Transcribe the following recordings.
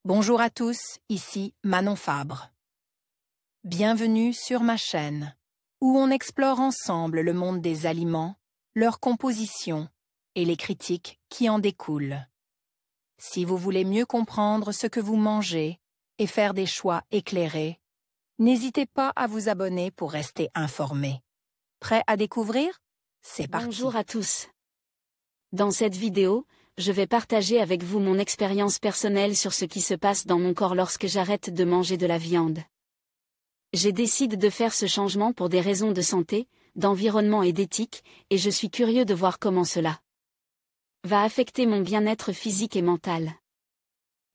Bonjour à tous, ici Manon Fabre. Bienvenue sur ma chaîne, où on explore ensemble le monde des aliments, leur composition et les critiques qui en découlent. Si vous voulez mieux comprendre ce que vous mangez et faire des choix éclairés, n'hésitez pas à vous abonner pour rester informé. Prêt à découvrir? C'est parti. Bonjour à tous. Dans cette vidéo, je vais partager avec vous mon expérience personnelle sur ce qui se passe dans mon corps lorsque j'arrête de manger de la viande. J'ai décidé de faire ce changement pour des raisons de santé, d'environnement et d'éthique, et je suis curieux de voir comment cela va affecter mon bien-être physique et mental.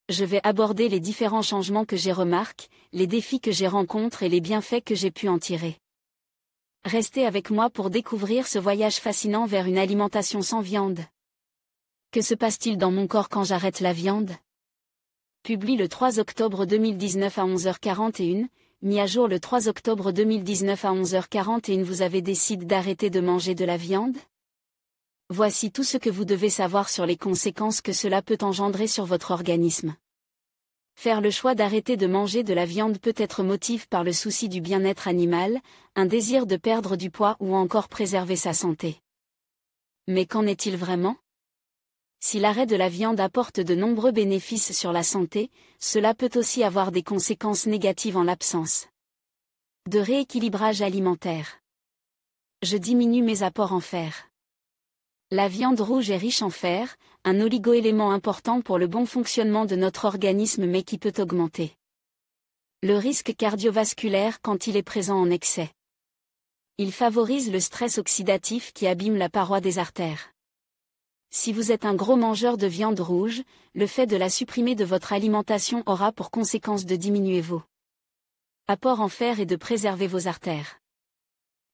Je vais aborder les différents changements que j'ai remarqués, les défis que j'ai rencontrés et les bienfaits que j'ai pu en tirer. Restez avec moi pour découvrir ce voyage fascinant vers une alimentation sans viande. Que se passe-t-il dans mon corps quand j'arrête la viande? Publié le 3 octobre 2019 à 11h41, mis à jour le 3 octobre 2019 à 11h41. Vous avez décidé d'arrêter de manger de la viande? Voici tout ce que vous devez savoir sur les conséquences que cela peut engendrer sur votre organisme. Faire le choix d'arrêter de manger de la viande peut être motivé par le souci du bien-être animal, un désir de perdre du poids ou encore préserver sa santé. Mais qu'en est-il vraiment? Si l'arrêt de la viande apporte de nombreux bénéfices sur la santé, cela peut aussi avoir des conséquences négatives en l'absence de rééquilibrage alimentaire. Je diminue mes apports en fer. La viande rouge est riche en fer, un oligoélément important pour le bon fonctionnement de notre organisme mais qui peut augmenter le risque cardiovasculaire quand il est présent en excès. Il favorise le stress oxydatif qui abîme la paroi des artères. Si vous êtes un gros mangeur de viande rouge, le fait de la supprimer de votre alimentation aura pour conséquence de diminuer vos apports en fer et de préserver vos artères.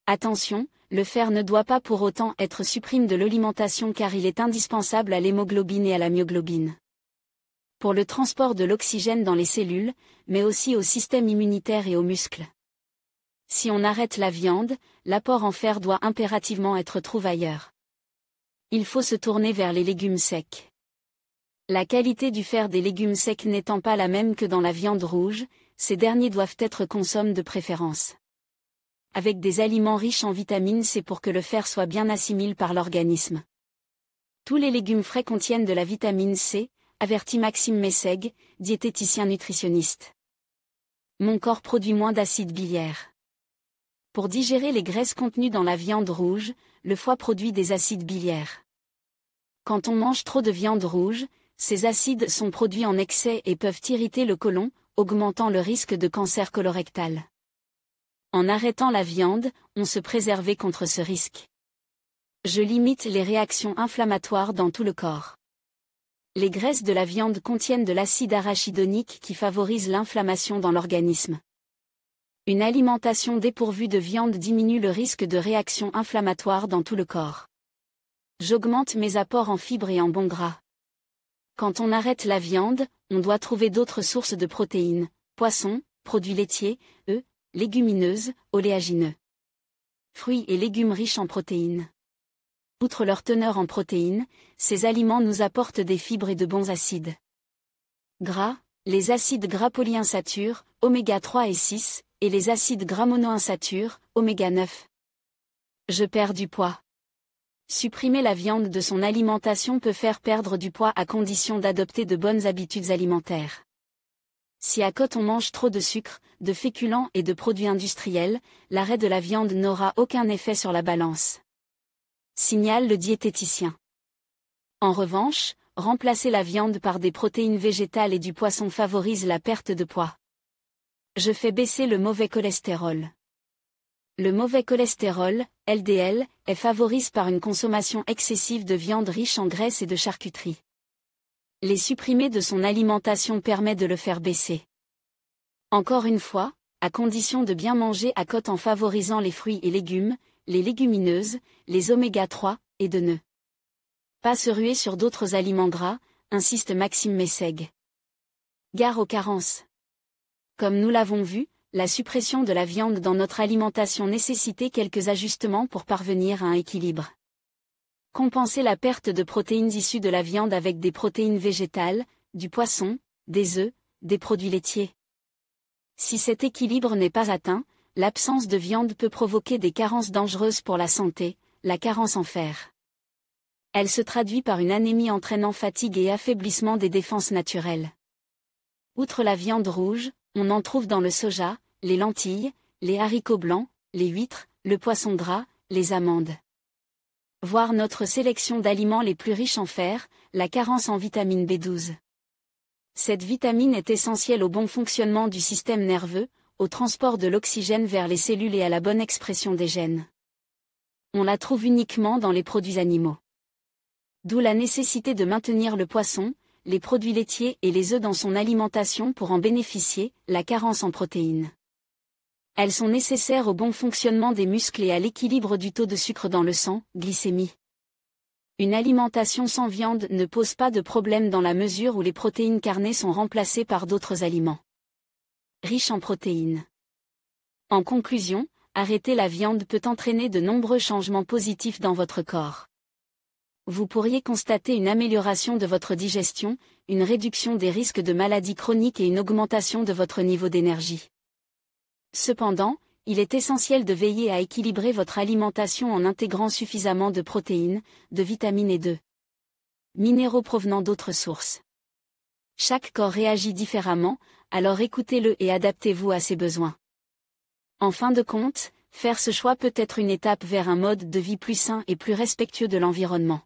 Attention, le fer ne doit pas pour autant être supprimé de l'alimentation car il est indispensable à l'hémoglobine et à la myoglobine. Pour le transport de l'oxygène dans les cellules, mais aussi au système immunitaire et aux muscles. Si on arrête la viande, l'apport en fer doit impérativement être trouvé ailleurs. Il faut se tourner vers les légumes secs. La qualité du fer des légumes secs n'étant pas la même que dans la viande rouge, ces derniers doivent être consommés de préférence avec des aliments riches en vitamine C pour que le fer soit bien assimilé par l'organisme. Tous les légumes frais contiennent de la vitamine C, avertit Maxime Messeg, diététicien nutritionniste. Mon corps produit moins d'acide biliaire. Pour digérer les graisses contenues dans la viande rouge, le foie produit des acides biliaires. Quand on mange trop de viande rouge, ces acides sont produits en excès et peuvent irriter le côlon, augmentant le risque de cancer colorectal. En arrêtant la viande, on se préservait contre ce risque. Je limite les réactions inflammatoires dans tout le corps. Les graisses de la viande contiennent de l'acide arachidonique qui favorise l'inflammation dans l'organisme. Une alimentation dépourvue de viande diminue le risque de réactions inflammatoires dans tout le corps. J'augmente mes apports en fibres et en bons gras. Quand on arrête la viande, on doit trouver d'autres sources de protéines, poissons, produits laitiers, œufs, légumineuses, oléagineux. Fruits et légumes riches en protéines. Outre leur teneur en protéines, ces aliments nous apportent des fibres et de bons acides gras, les acides gras polyinsaturés, oméga 3 et 6, et les acides gras monoinsaturés, oméga 9. Je perds du poids. Supprimer la viande de son alimentation peut faire perdre du poids à condition d'adopter de bonnes habitudes alimentaires. Si à côté on mange trop de sucre, de féculents et de produits industriels, l'arrêt de la viande n'aura aucun effet sur la balance. Signale le diététicien. En revanche, remplacer la viande par des protéines végétales et du poisson favorise la perte de poids. Je fais baisser le mauvais cholestérol. Le mauvais cholestérol, LDL, est favorisé par une consommation excessive de viande riche en graisse et de charcuterie. Les supprimer de son alimentation permet de le faire baisser. Encore une fois, à condition de bien manger à côte en favorisant les fruits et légumes, les légumineuses, les oméga 3, et de ne pas se ruer sur d'autres aliments gras, insiste Maxime Messeg. Gare aux carences. Comme nous l'avons vu, la suppression de la viande dans notre alimentation nécessitait quelques ajustements pour parvenir à un équilibre. Compenser la perte de protéines issues de la viande avec des protéines végétales, du poisson, des œufs, des produits laitiers. Si cet équilibre n'est pas atteint, l'absence de viande peut provoquer des carences dangereuses pour la santé, la carence en fer. Elle se traduit par une anémie entraînant fatigue et affaiblissement des défenses naturelles. Outre la viande rouge, on en trouve dans le soja, les lentilles, les haricots blancs, les huîtres, le poisson gras, les amandes. Voir notre sélection d'aliments les plus riches en fer, la carence en vitamine B12. Cette vitamine est essentielle au bon fonctionnement du système nerveux, au transport de l'oxygène vers les cellules et à la bonne expression des gènes. On la trouve uniquement dans les produits animaux. D'où la nécessité de maintenir le poisson, les produits laitiers et les œufs dans son alimentation pour en bénéficier, la carence en protéines. Elles sont nécessaires au bon fonctionnement des muscles et à l'équilibre du taux de sucre dans le sang, glycémie. Une alimentation sans viande ne pose pas de problème dans la mesure où les protéines carnées sont remplacées par d'autres aliments riches en protéines. En conclusion, arrêter la viande peut entraîner de nombreux changements positifs dans votre corps. Vous pourriez constater une amélioration de votre digestion, une réduction des risques de maladies chroniques et une augmentation de votre niveau d'énergie. Cependant, il est essentiel de veiller à équilibrer votre alimentation en intégrant suffisamment de protéines, de vitamines et de minéraux provenant d'autres sources. Chaque corps réagit différemment, alors écoutez-le et adaptez-vous à ses besoins. En fin de compte, faire ce choix peut être une étape vers un mode de vie plus sain et plus respectueux de l'environnement.